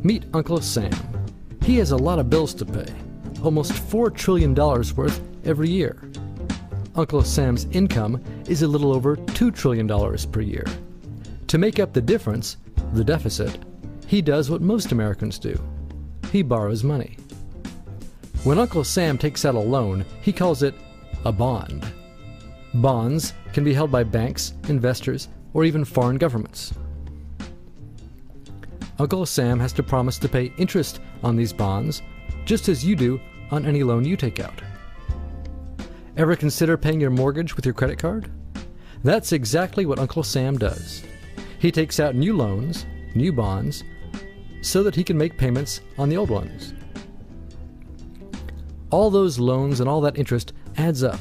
Meet Uncle Sam. He has a lot of bills to pay, almost $4 trillion worth every year. Uncle Sam's income is a little over $2 trillion per year. To make up the difference, the deficit, he does what most Americans do. He borrows money. When Uncle Sam takes out a loan, he calls it a bond. Bonds can be held by banks, investors, or even foreign governments. Uncle Sam has to promise to pay interest on these bonds, just as you do on any loan you take out. Ever consider paying your mortgage with your credit card? That's exactly what Uncle Sam does. He takes out new loans, new bonds, so that he can make payments on the old ones. All those loans and all that interest adds up.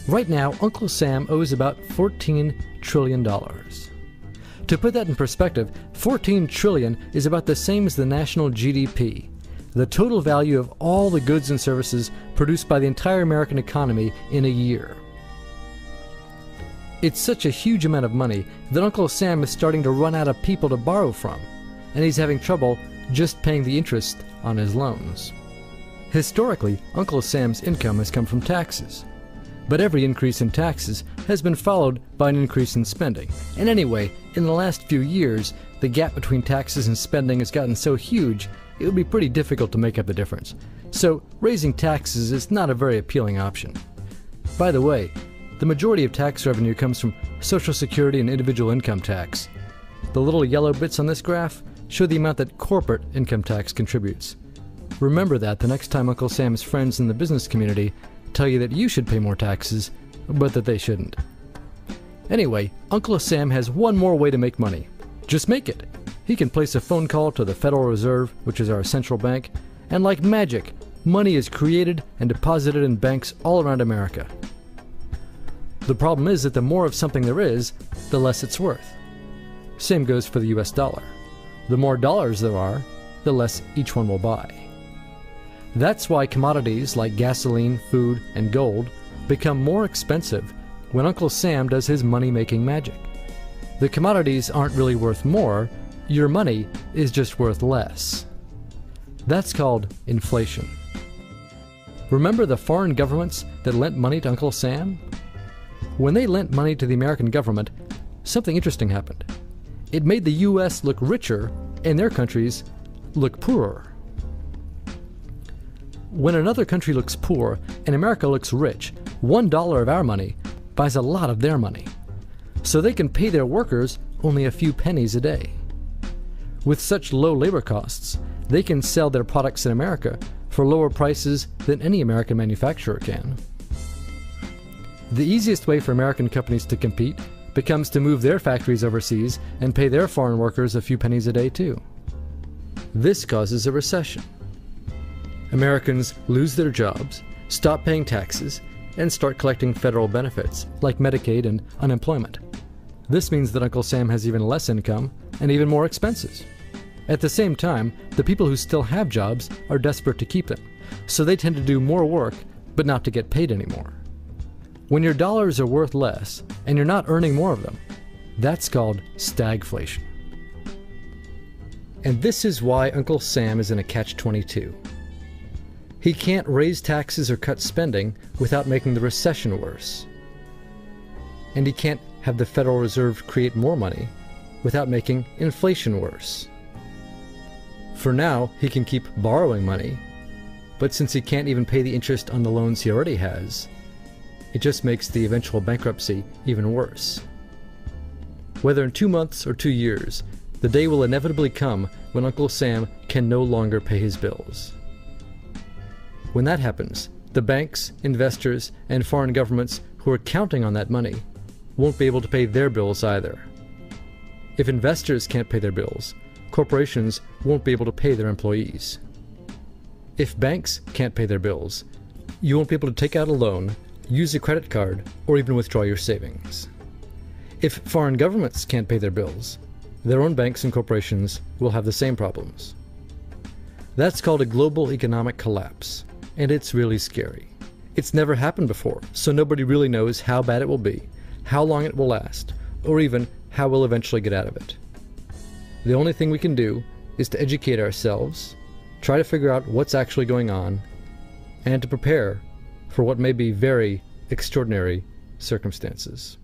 Right now, Uncle Sam owes about $14 trillion. To put that in perspective, 14 trillion is about the same as the national GDP, the total value of all the goods and services produced by the entire American economy in a year. It's such a huge amount of money that Uncle Sam is starting to run out of people to borrow from, and he's having trouble just paying the interest on his loans. Historically, Uncle Sam's income has come from taxes. But every increase in taxes has been followed by an increase in spending. And anyway, in the last few years, the gap between taxes and spending has gotten so huge, it would be pretty difficult to make up the difference. So raising taxes is not a very appealing option. By the way, the majority of tax revenue comes from Social Security and individual income tax. The little yellow bits on this graph show the amount that corporate income tax contributes. Remember that the next time Uncle Sam's friends in the business community tell you that you should pay more taxes, but that they shouldn't. Anyway, Uncle Sam has one more way to make money. Just make it. He can place a phone call to the Federal Reserve, which is our central bank, and like magic, money is created and deposited in banks all around America. The problem is that the more of something there is, the less it's worth. Same goes for the US dollar. The more dollars there are, the less each one will buy. That's why commodities like gasoline, food, and gold become more expensive when Uncle Sam does his money-making magic. The commodities aren't really worth more, your money is just worth less. That's called inflation. Remember the foreign governments that lent money to Uncle Sam? When they lent money to the American government, something interesting happened. It made the US look richer and their countries look poorer. When another country looks poor and America looks rich, $1 of our money buys a lot of their money. So they can pay their workers only a few pennies a day. With such low labor costs, they can sell their products in America for lower prices than any American manufacturer can. The easiest way for American companies to compete becomes to move their factories overseas and pay their foreign workers a few pennies a day too. This causes a recession. Americans lose their jobs, stop paying taxes, and start collecting federal benefits like Medicaid and unemployment. This means that Uncle Sam has even less income and even more expenses. At the same time, the people who still have jobs are desperate to keep them, so they tend to do more work but not to get paid anymore. When your dollars are worth less and you're not earning more of them, that's called stagflation. And this is why Uncle Sam is in a catch-22. He can't raise taxes or cut spending without making the recession worse. And he can't have the Federal Reserve create more money without making inflation worse. For now, he can keep borrowing money, but since he can't even pay the interest on the loans he already has, it just makes the eventual bankruptcy even worse. Whether in 2 months or 2 years, the day will inevitably come when Uncle Sam can no longer pay his bills. When that happens, the banks, investors, and foreign governments who are counting on that money won't be able to pay their bills either. If investors can't pay their bills, corporations won't be able to pay their employees. If banks can't pay their bills, you won't be able to take out a loan, use a credit card, or even withdraw your savings. If foreign governments can't pay their bills, their own banks and corporations will have the same problems. That's called a global economic collapse, and it's really scary. It's never happened before, so nobody really knows how bad it will be, how long it will last, or even how we'll eventually get out of it. The only thing we can do is to educate ourselves, try to figure out what's actually going on, and to prepare for what may be very extraordinary circumstances.